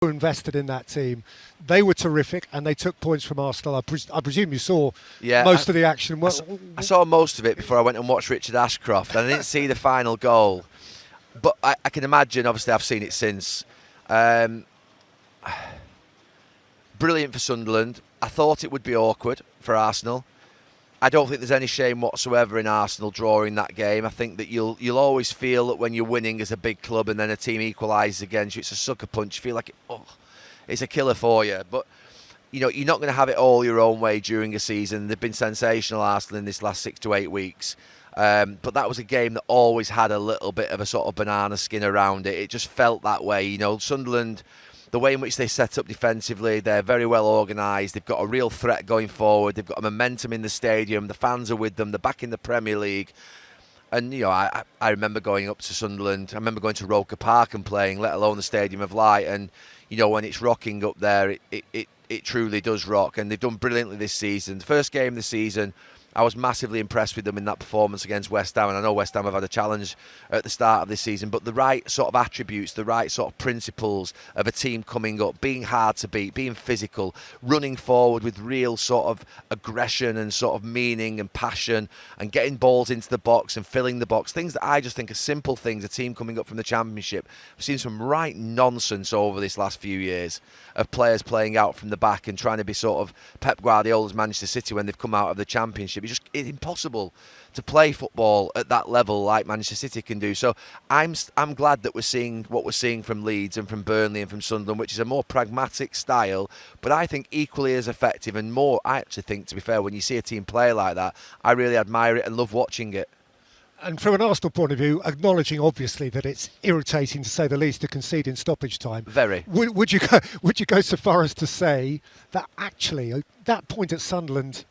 were invested in that team. They were terrific, and they took points from Arsenal. I presume you saw most of the action. I saw most of it before I went and watched Richard Ashcroft, and I didn't see the final goal. But I can imagine, obviously I've seen it since. Brilliant for Sunderland. I thought it would be awkward for Arsenal. I don't think there's any shame whatsoever in Arsenal drawing that game. I think that you'll always feel that when you're winning as a big club and then a team equalises against you, it's a sucker punch. You feel like it's a killer for you. But you're not going to have it all your own way during a season. They've been sensational, Arsenal, in this last 6 to 8 weeks. But that was a game that always had a little bit of a sort of banana skin around it. It just felt that way. Sunderland, the way in which they set up defensively, they're very well organised. They've got a real threat going forward. They've got a momentum in the stadium. The fans are with them. They're back in the Premier League. And, I remember going up to Sunderland. I remember going to Roker Park and playing, let alone the Stadium of Light. And, when it's rocking up there, it truly does rock. And they've done brilliantly this season. The first game of the season, I was massively impressed with them in that performance against West Ham, and I know West Ham have had a challenge at the start of this season, but the right sort of attributes, the right sort of principles of a team coming up, being hard to beat, being physical, running forward with real sort of aggression and sort of meaning and passion, and getting balls into the box and filling the box, things that I just think are simple things, a team coming up from the Championship. We've seen some right nonsense over this last few years of players playing out from the back and trying to be sort of Pep Guardiola's Manchester City when they've come out of the Championship. It's impossible to play football at that level like Manchester City can do. So I'm glad that we're seeing what we're seeing from Leeds and from Burnley and from Sunderland, which is a more pragmatic style, but I think equally as effective and more. I actually think, to be fair, when you see a team play like that, I really admire it and love watching it. And from an Arsenal point of view, acknowledging obviously that it's irritating to say the least to concede in stoppage time. Very. Would you go so far as to say that actually that point at Sunderland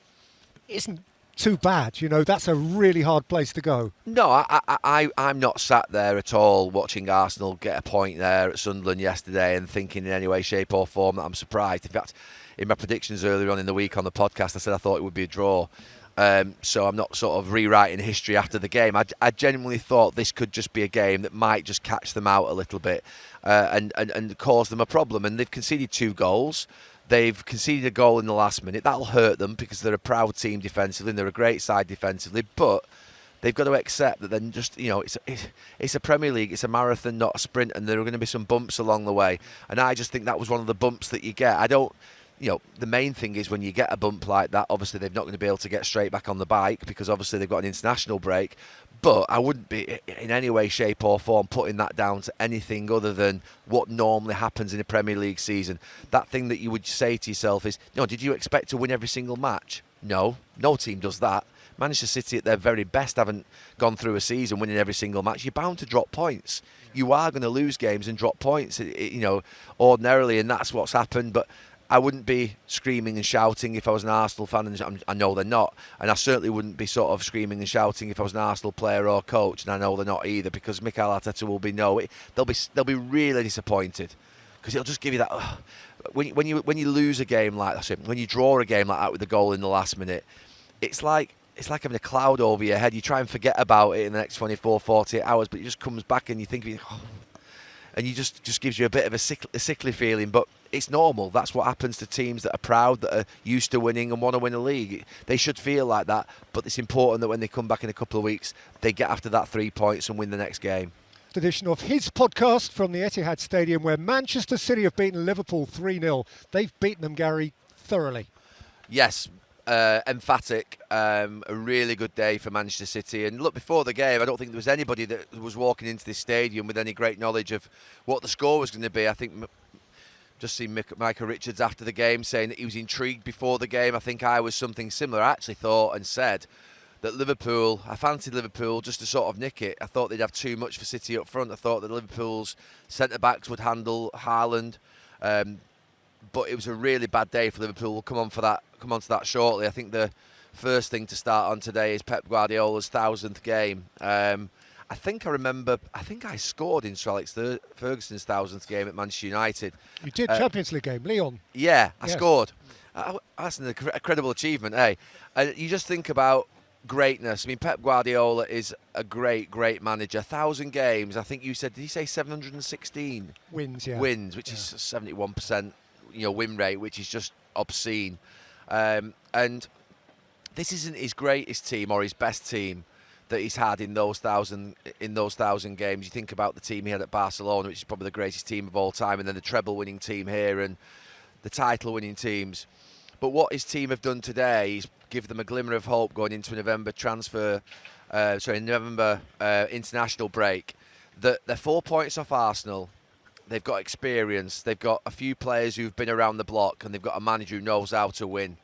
isn't too bad? That's a really hard place to go. No, I'm not sat there at all watching Arsenal get a point there at Sunderland yesterday and thinking in any way, shape or form that I'm surprised. In fact, in my predictions earlier on in the week on the podcast, I said I thought it would be a draw. So I'm not sort of rewriting history after the game. I genuinely thought this could just be a game that might just catch them out a little bit and cause them a problem. And they've conceded 2 goals. They've conceded a goal in the last minute. That'll hurt them because they're a proud team defensively and they're a great side defensively. But they've got to accept that then just, it's a Premier League, it's a marathon, not a sprint, and there are going to be some bumps along the way. And I just think that was one of the bumps that you get. The main thing is when you get a bump like that, obviously they're not going to be able to get straight back on the bike because obviously they've got an international break. But I wouldn't be in any way, shape or form putting that down to anything other than what normally happens in a Premier League season. That thing that you would say to yourself is, did you expect to win every single match? No team does that. Manchester City at their very best haven't gone through a season winning every single match. You're bound to drop points. You are going to lose games and drop points, ordinarily, and that's what's happened. But I wouldn't be screaming and shouting if I was an Arsenal fan, and I know they're not. And I certainly wouldn't be sort of screaming and shouting if I was an Arsenal player or coach, and I know they're not either, because Mikel Arteta will be they'll be really disappointed, because it'll just give you that. When you lose a game like that, when you draw a game like that with a goal in the last minute, it's like having a cloud over your head. You try and forget about it in the next 24, 48 hours, but it just comes back and you think, and you just gives you a bit of a sickly feeling. But it's normal. That's what happens to teams that are proud, that are used to winning and want to win a league. They should feel like that, but it's important that when they come back in a couple of weeks, they get after that 3 points and win the next game. Edition of his podcast from the Etihad Stadium, where Manchester City have beaten Liverpool 3-0. They've beaten them, Gary, thoroughly. Yes, emphatic. A really good day for Manchester City. And look, before the game, I don't think there was anybody that was walking into this stadium with any great knowledge of what the score was going to be. I think just seen Michael Richards after the game saying that he was intrigued before the game. I think I was something similar. I actually thought and said that I fancied Liverpool just to sort of nick it. I thought they'd have too much for City up front. I thought that Liverpool's centre-backs would handle Haaland. But it was a really bad day for Liverpool. We'll come on to that shortly. I think the first thing to start on today is Pep Guardiola's 1,000th game. I think I scored in Sir Alex Ferguson's 1,000th game at Manchester United. You did, Champions League game, Lyon. Yeah, I scored. That's an incredible achievement, eh? And you just think about greatness. I mean, Pep Guardiola is a great manager. 1,000 games. I think you said, did he say 716 Wins, yeah. Wins, which is 71%, win rate, which is just obscene. And this isn't his greatest team or his best team that he's had in those 1,000 games. You think about the team he had at Barcelona, which is probably the greatest team of all time, and then the treble-winning team here and the title-winning teams. But what his team have done today is give them a glimmer of hope going into a November international break. That they're 4 points off Arsenal. They've got experience. They've got a few players who've been around the block, and they've got a manager who knows how to win.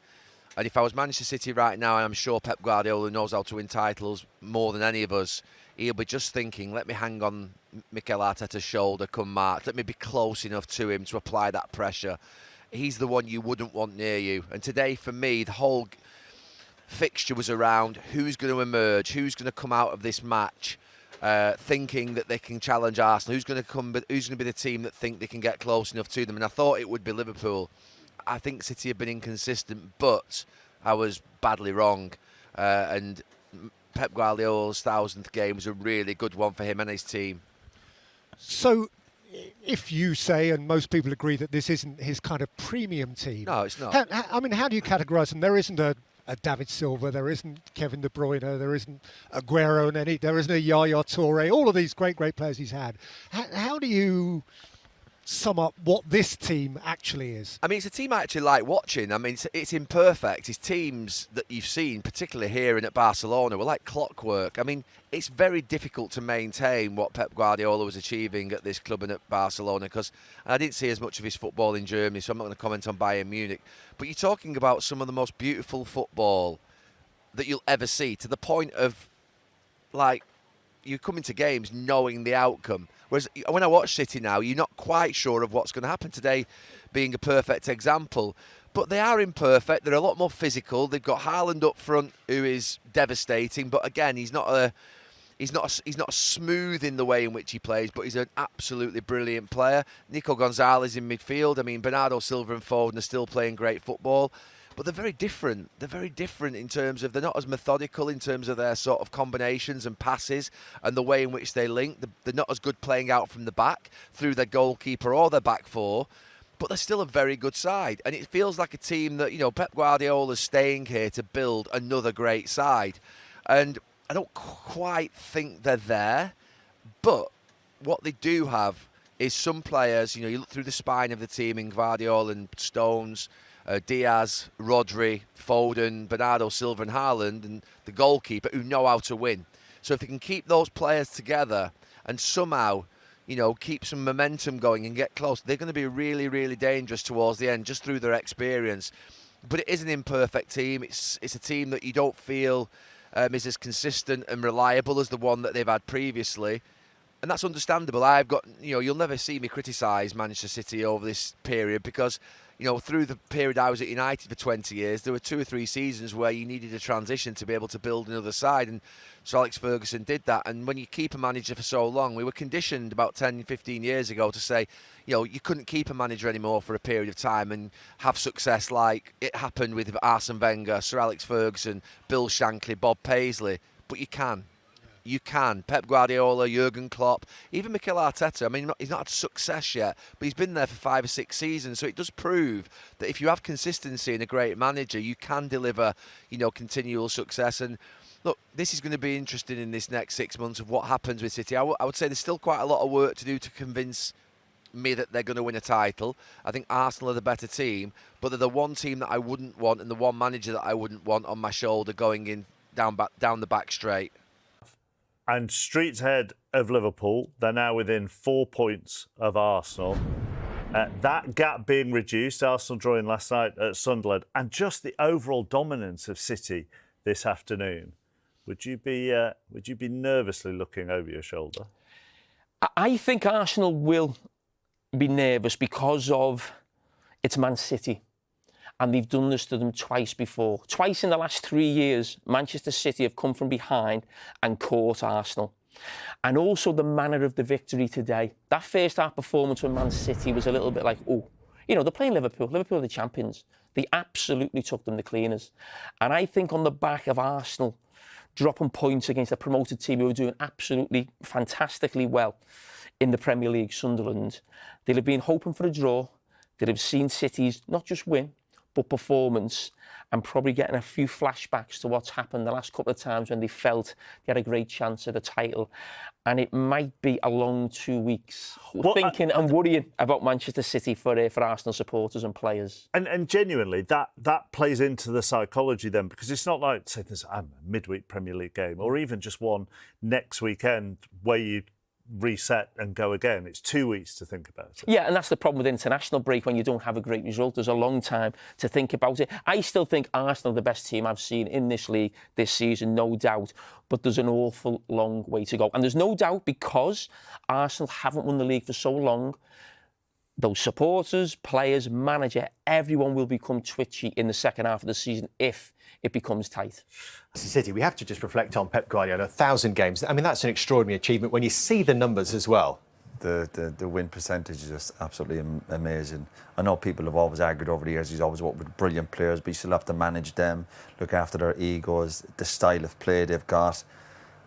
And if I was Manchester City right now, and I'm sure Pep Guardiola knows how to win titles more than any of us, he'll be just thinking, let me hang on Mikel Arteta's shoulder come March. Let me be close enough to him to apply that pressure. He's the one you wouldn't want near you. And today, for me, the whole fixture was around who's going to emerge, who's going to come out of this match thinking that they can challenge Arsenal, who's going to be the team that think they can get close enough to them. And I thought it would be Liverpool. I think City have been inconsistent, but I was badly wrong. And Pep Guardiola's 1,000th game was a really good one for him and his team. So, if you say, and most people agree, that this isn't his kind of premium team. No, it's not. How do you categorise them? There isn't a David Silva, there isn't Kevin De Bruyne, there isn't Aguero, there isn't a Yaya Toure, all of these great players he's had. How do you sum up what this team actually is? I mean, it's a team I actually like watching. I mean, it's imperfect. It's teams that you've seen, particularly here and at Barcelona, were like clockwork. I mean, it's very difficult to maintain what Pep Guardiola was achieving at this club and at Barcelona, because I didn't see as much of his football in Germany, so I'm not going to comment on Bayern Munich. But you're talking about some of the most beautiful football that you'll ever see, to the point of, like, you come into games knowing the outcome. Whereas when I watch City now, you're not quite sure of what's going to happen. Today being a perfect example. But they are imperfect. They're a lot more physical. They've got Haaland up front, who is devastating. But again, he's not smooth in the way in which he plays, but he's an absolutely brilliant player. Nico Gonzalez in midfield. I mean, Bernardo Silva and Foden are still playing great football. But they're very different. They're very different in terms of, they're not as methodical in terms of their sort of combinations and passes and the way in which they link. They're not as good playing out from the back through their goalkeeper or their back four, but they're still a very good side. And it feels like a team that, Pep Guardiola's staying here to build another great side. And I don't quite think they're there, but what they do have is some players, you look through the spine of the team in Guardiola and Stones, Diaz, Rodri, Foden, Bernardo Silva and Haaland, and the goalkeeper, who know how to win. So if they can keep those players together and somehow, keep some momentum going and get close, they're going to be really, really dangerous towards the end, just through their experience. But it is an imperfect team. It's a team that you don't feel is as consistent and reliable as the one that they've had previously. And that's understandable. I've got, you'll never see me criticise Manchester City over this period, because through the period I was at United for 20 years, there were 2 or 3 seasons where you needed a transition to be able to build another side, and Sir Alex Ferguson did that. And when you keep a manager for so long, we were conditioned about 10, 15 years ago to say, you couldn't keep a manager anymore for a period of time and have success like it happened with Arsene Wenger, Sir Alex Ferguson, Bill Shankly, Bob Paisley. But you can. You can. Pep Guardiola, Jurgen Klopp, even Mikel Arteta. I mean, he's not had success yet, but he's been there for 5 or 6 seasons. So it does prove that if you have consistency in a great manager, you can deliver, continual success. And look, this is going to be interesting in this next 6 months of what happens with City. I would say there's still quite a lot of work to do to convince me that they're going to win a title. I think Arsenal are the better team, but they're the one team that I wouldn't want and the one manager that I wouldn't want on my shoulder going in down the back straight. And streets ahead of Liverpool, they're now within 4 points of Arsenal. That gap being reduced, Arsenal drawing last night at Sunderland, and just the overall dominance of City this afternoon. Would you be nervously looking over your shoulder? I think Arsenal will be nervous because of it's Man City. And they've done this to them twice before. Twice in the last 3 years, Manchester City have come from behind and caught Arsenal. And also the manner of the victory today. That first half performance when Man City was a little bit like, they're playing Liverpool. Liverpool are the champions. They absolutely took them the cleaners. And I think on the back of Arsenal dropping points against a promoted team who were doing absolutely fantastically well in the Premier League, Sunderland. They'll have been hoping for a draw. They'll have seen City's not just win, but performance, and probably getting a few flashbacks to what's happened the last couple of times when they felt they had a great chance at the title. And it might be a long 2 weeks thinking and worrying about Manchester City for Arsenal supporters and players. And genuinely, that plays into the psychology then, because it's not like, say, there's a midweek Premier League game or even just one next weekend where you reset and go again. It's 2 weeks to think about it. Yeah, and that's the problem with international break when you don't have a great result. There's a long time to think about it. I still think Arsenal are the best team I've seen in this league this season, no doubt. But there's an awful long way to go. And there's no doubt because Arsenal haven't won the league for so long, those supporters, players, manager, everyone will become twitchy in the second half of the season if it becomes tight. City, we have to just reflect on Pep Guardiola, 1,000 games. I mean, that's an extraordinary achievement when you see the numbers as well. The win percentage is just absolutely amazing. I know people have always argued over the years he's always worked with brilliant players, but you still have to manage them, look after their egos, the style of play they've got.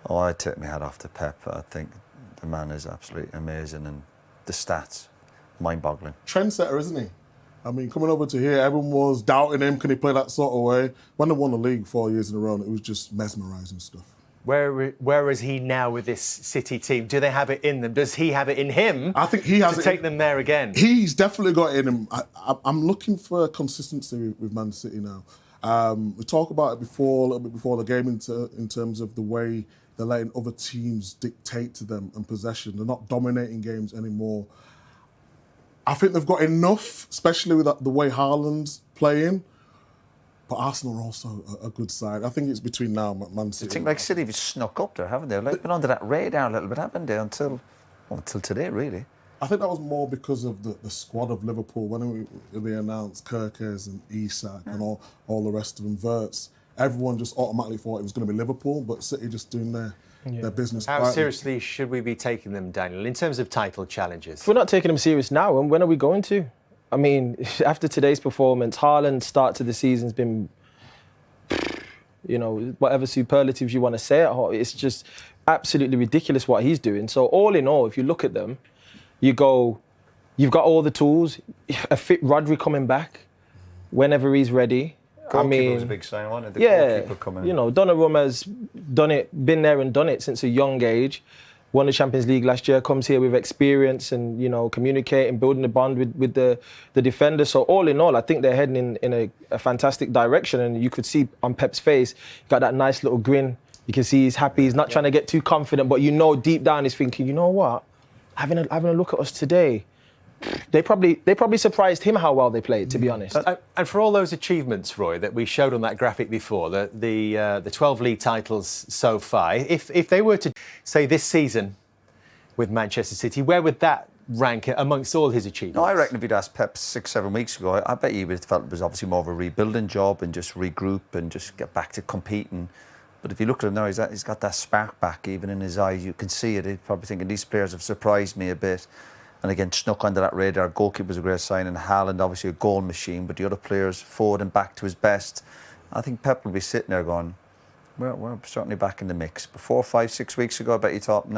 Oh, I take my hat off to Pep. I think the man is absolutely amazing, and the stats, mind-boggling. Trendsetter, isn't he? I mean, coming over to here, everyone was doubting him. Can he play that sort of way? When they won the league 4 years in a row, it was just mesmerising stuff. Where is he now with this City team? Do they have it in them? Does he have it in him? I think he has to it take them there again. He's definitely got it in him. I'm looking for consistency with Man City now. We talked about it before, a little bit before the game, in terms of the way they're letting other teams dictate to them and possession. They're not dominating games anymore. I think they've got enough, especially with the way Haaland's playing. But Arsenal are also a good side. I think it's between now and Man City. I think like City have snuck up there, haven't they? Like been under that radar a little bit, haven't they? Until today, really. I think that was more because of the squad of Liverpool. When they announced Carragher and Isak and all the rest of them, Wirtz, everyone just automatically thought it was going to be Liverpool, but City just doing their business. How quietly. seriously should we be taking them, Daniel, in terms of title challenges? If we're not taking them serious now, when are we going to? I mean, after today's performance, Haaland's start to the season's been, whatever superlatives you want to say, it's just absolutely ridiculous what he's doing. So all in all, if you look at them, you go, you've got all the tools, a fit Rodri coming back whenever he's ready. Goalkeeper was a big sign, wasn't it? Goalkeeper coming in. Donnarumma's been there and done it since a young age. Won the Champions League last year, comes here with experience and, communicating, building a bond with the defender. So all in all, I think they're heading in a fantastic direction. And you could see on Pep's face, got that nice little grin. You can see he's happy. He's not trying to get too confident, but deep down he's thinking, you know what? Having a look at us today, they probably surprised him how well they played, to be honest. And for all those achievements, Roy, that we showed on that graphic before, the 12 league titles so far, if they were to say this season with Manchester City, where would that rank amongst all his achievements? No, I reckon if you'd asked Pep 6-7 weeks ago, I bet he would have felt it was obviously more of a rebuilding job and just regroup and just get back to competing. But if you look at him now, he's got that spark back even in his eyes. You can see it. He's probably thinking these players have surprised me a bit. And again, snuck under that radar. Goalkeeper was a great sign, and Haaland obviously a goal machine. But the other players forward and back to his best. I think Pep will be sitting there going, we're certainly back in the mix. But 4, 5, 6 weeks ago, I bet you thought,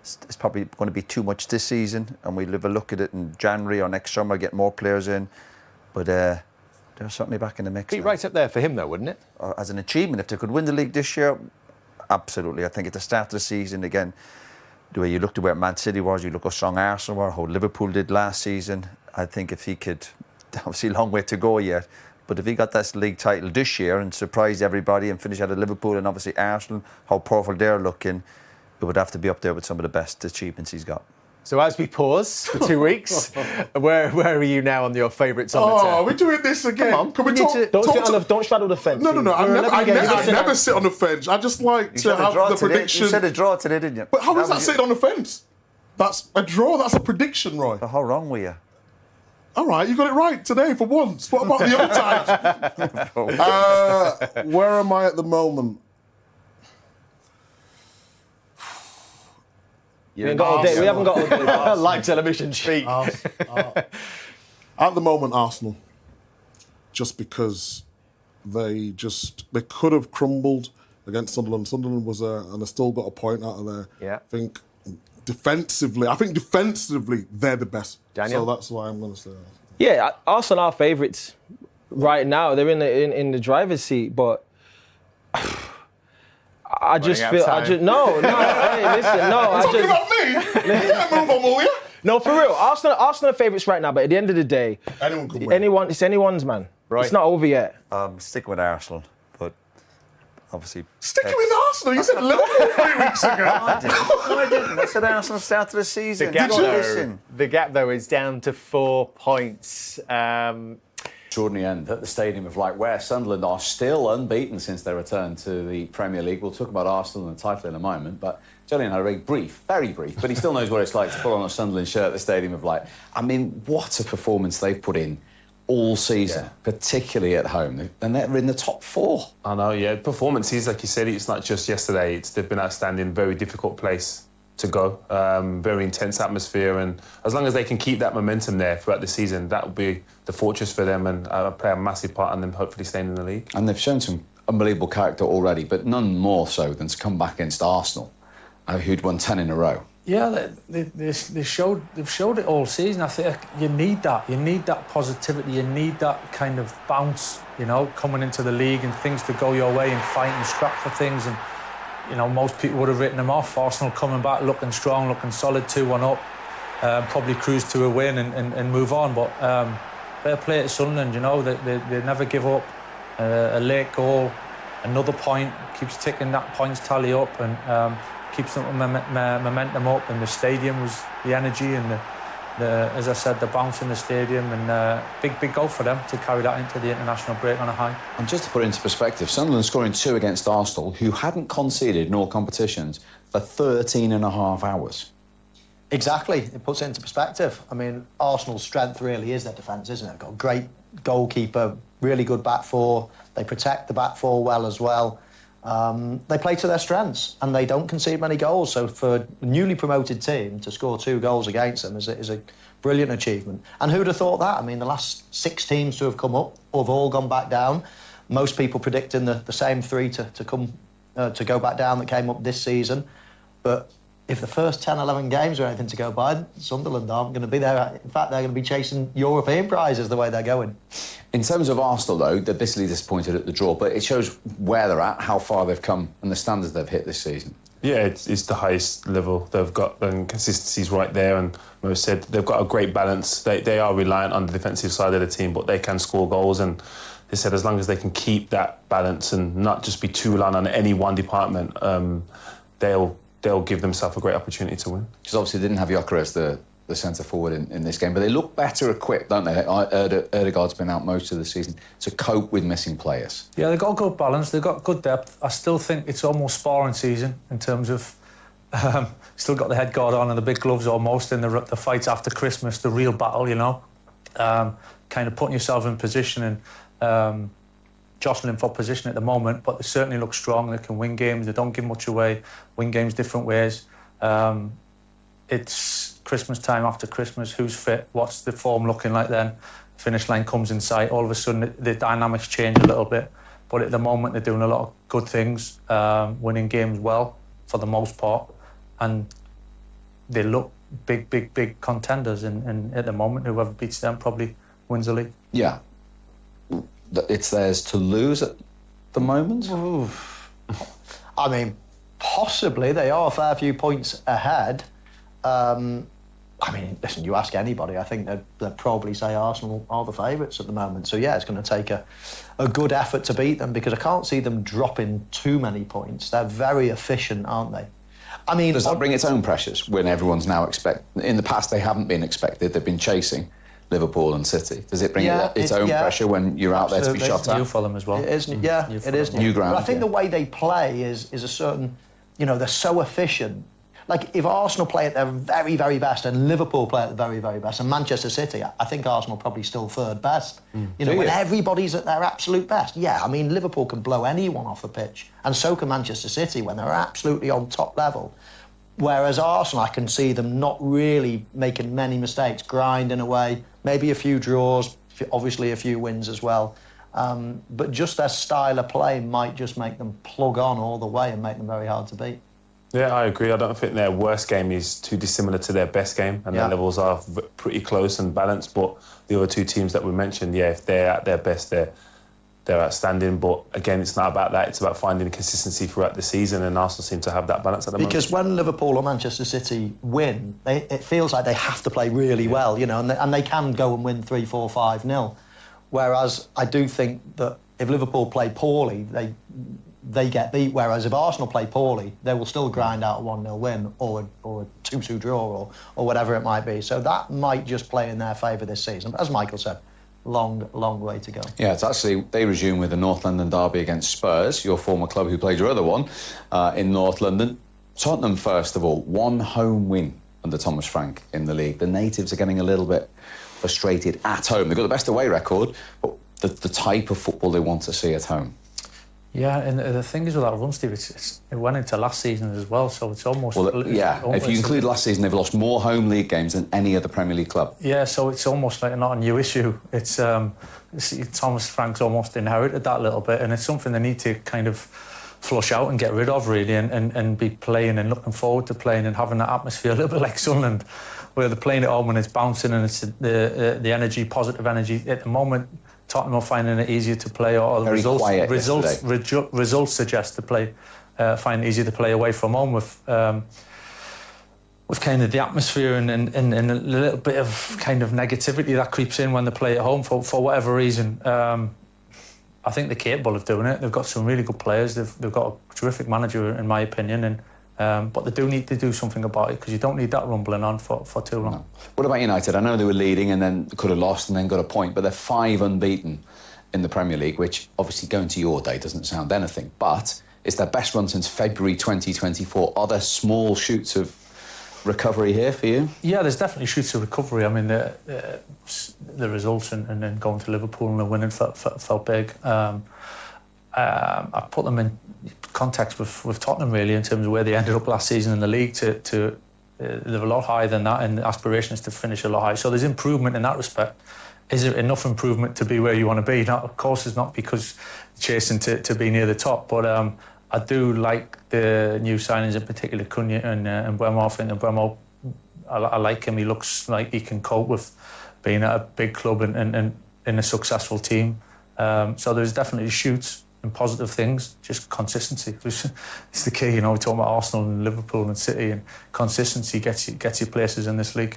it's probably going to be too much this season, and we'll have a look at it in January or next summer, get more players in. But they're certainly back in the mix. Be right up there for him, though, wouldn't it? As an achievement, if they could win the league this year, absolutely. I think at the start of the season, again, the way you looked at where Man City was, you look how strong Arsenal were, how Liverpool did last season. I think if he could, obviously a long way to go yet, but if he got this league title this year and surprised everybody and finished out of Liverpool and obviously Arsenal, how powerful they're looking, it would have to be up there with some of the best achievements he's got. So as we pause for 2 weeks, where are you now on your favourites on the we're doing this again. Come on, Can we talk? Don't straddle the fence. No. I never sit on the fence. I just like to have the prediction. You said a draw today, didn't you? But how is that sitting on the fence? That's a draw. That's a prediction, Roy. How wrong were you? All right, you got it right today for once. What about the other times? Where am I at the moment? We haven't got all day. Live television speak. At the moment, Arsenal. Just because they could have crumbled against Sunderland. Sunderland was and they still got a point out of there. Yeah. I think defensively, they're the best. Daniel? So that's why I'm going to say that. Yeah, Arsenal are favourites right now. They're in the driver's seat, but I just feel hey, listen, Talking about me? You can't move on, will you? No, for real. Arsenal are favourites right now, but at the end of the day, anyone can win. It's anyone's, man. Right. It's not over yet. Sticking with Arsenal, but obviously... Sticking with Arsenal? You said Liverpool 3 weeks ago. No, I didn't. I said Arsenal start of the season. The gap, though, is down to 4 points. Extraordinary end at the Stadium of Light, where Sunderland are still unbeaten since their return to the Premier League. We'll talk about Arsenal and the title in a moment, but Julian had a very brief, but he still knows what it's like to put on a Sunderland shirt at the Stadium of Light. I mean, what a performance they've put in all season, particularly at home. And they're in the top 4. I know, yeah. Performances, like you said, it's not just yesterday. They've been outstanding, very difficult place to go. Very intense atmosphere, and as long as they can keep that momentum there throughout the season, that will be the fortress for them and play a massive part in them hopefully staying in the league. And they've shown some unbelievable character already, but none more so than to come back against Arsenal, who'd won 10 in a row. Yeah, they showed it all season. I think you need that. You need that positivity. You need that kind of bounce, you know, coming into the league and things to go your way and fight and scrap for things. And, you know, most people would have written them off. Arsenal coming back, looking strong, looking solid, 2-1 up. Probably cruise to a win and move on. But fair play to Sunderland, you know, they never give up. A late goal, another point, keeps ticking that points tally up and keeps the momentum up. And the stadium was the energy and the as I said, the bounce in the stadium, and big goal for them to carry that into the international break on a high. And just to put it into perspective, Sunderland scoring 2 against Arsenal, who hadn't conceded in all competitions for 13 and a half hours. Exactly, it puts it into perspective. I mean, Arsenal's strength really is their defence, isn't it? They've got a great goalkeeper, really good back four. They protect the back four well as well. They play to their strengths and they don't concede many goals. So for a newly promoted team to score 2 goals against them is a brilliant achievement. And who'd have thought that? I mean, the last 6 teams to have come up have all gone back down. Most people predicting the same 3 to go back down that came up this season. But if the first 10, 11 games are anything to go by, Sunderland aren't going to be there. In fact, they're going to be chasing European prizes the way they're going. In terms of Arsenal, though, they're bitterly disappointed at the draw, but it shows where they're at, how far they've come, and the standards they've hit this season. Yeah, it's the highest level they've got, and consistency's right there. And Mo said they've got a great balance. They are reliant on the defensive side of the team, but they can score goals. And they said as long as they can keep that balance and not just be too reliant on any one department, they'll give themselves a great opportunity to win. Because obviously they didn't have Yoker as the centre forward in this game, but they look better equipped, don't they? Erdegaard's been out most of the season to cope with missing players. Yeah, they've got a good balance, they've got good depth. I still think it's almost sparring season in terms of still got the head guard on and the big gloves almost in the fights after Christmas, the real battle, you know. Kind of putting yourself in position and jostling for position at the moment, but they certainly look strong. They can win games. They don't give much away. Win games different ways. It's Christmas time after Christmas. Who's fit? What's the form looking like then? Finish line comes in sight. All of a sudden, the dynamics change a little bit. But at the moment, they're doing a lot of good things, winning games well for the most part, and they look big contenders. And at the moment, whoever beats them probably wins the league. Yeah. It's theirs to lose at the moment? I mean, possibly. They are a fair few points ahead. I mean, listen, you ask anybody, I think they'd probably say Arsenal are the favourites at the moment. So, yeah, it's going to take a good effort to beat them, because I can't see them dropping too many points. They're very efficient, aren't they? I mean... Does that bring its own pressures when everyone's now in the past, they haven't been expected, they've been chasing Liverpool and City. Does it bring its own pressure when you're out there to be shot at? New for them as well. It is, it is new. New ground. But I think the way they play is a certain, you know, they're so efficient. Like, if Arsenal play at their very, very best and Liverpool play at the very, very best and Manchester City, I think Arsenal probably still third best. You know, when everybody's at their absolute best. Yeah, I mean, Liverpool can blow anyone off the pitch, and so can Manchester City when they're absolutely on top level. Whereas Arsenal, I can see them not really making many mistakes, grinding away, maybe a few draws, obviously a few wins as well. But just their style of play might just make them plug on all the way and make them very hard to beat. Yeah, I agree. I don't think their worst game is too dissimilar to their best game, and their levels are pretty close and balanced. But the other two teams that we mentioned, if they're at their best, they're outstanding. But again, it's not about that. It's about finding consistency throughout the season, and Arsenal seem to have that balance at the moment. Because when Liverpool or Manchester City win, it feels like they have to play really well, and they can go and win 3-4, 5-0. Whereas I do think that if Liverpool play poorly, they get beat. Whereas if Arsenal play poorly, they will still grind out a 1-0 win or a 2-2 draw or whatever it might be. So that might just play in their favour this season. But as Michael said, long way to go. Yeah, it's actually, they resume with the North London derby against Spurs, your former club who played your other one in North London. Tottenham, first of all, one home win under Thomas Frank in the league. The natives are getting a little bit frustrated at home. They've got the best away record, but the type of football they want to see at home. Yeah, and the thing is with that run, Steve, it went into last season as well, so it's almost... if you include last season, they've lost more home league games than any other Premier League club. Yeah, so it's almost like not a new issue. It's Thomas Frank's almost inherited that a little bit, and it's something they need to kind of flush out and get rid of, really, and be playing and looking forward to playing and having that atmosphere, a little bit like Sunderland, where they're playing at home and it's bouncing and it's the energy, positive energy. At the moment, Tottenham are finding it easier to play, or the results suggest to play, find it easier to play away from home with kind of the atmosphere and a little bit of kind of negativity that creeps in when they play at home for whatever reason. I think they're capable of doing it. They've got some really good players. They've got a terrific manager, in my opinion, but they do need to do something about it, because you don't need that rumbling on for too long. No. What about United? I know they were leading and then could have lost and then got a point, but they're 5 unbeaten in the Premier League, which obviously going to your day doesn't sound anything, but it's their best run since February 2024. Are there small shoots of recovery here for you? Yeah, there's definitely shoots of recovery. I mean, the results and then going to Liverpool and the winning felt big. I put them in context with Tottenham, really, in terms of where they ended up last season in the league. They're a lot higher than that, and the aspiration is to finish a lot higher. So there's improvement in that respect. Is it enough improvement to be where you want to be? Now, of course, it's not, because chasing to be near the top, but I do like the new signings, in particular Cunha and Mbeumo. I think Mbeumo, I like him. He looks like he can cope with being at a big club and in a successful team. So there's definitely shoots and positive things, just consistency is the key. We talk about Arsenal and Liverpool and City, and consistency gets you places in this league.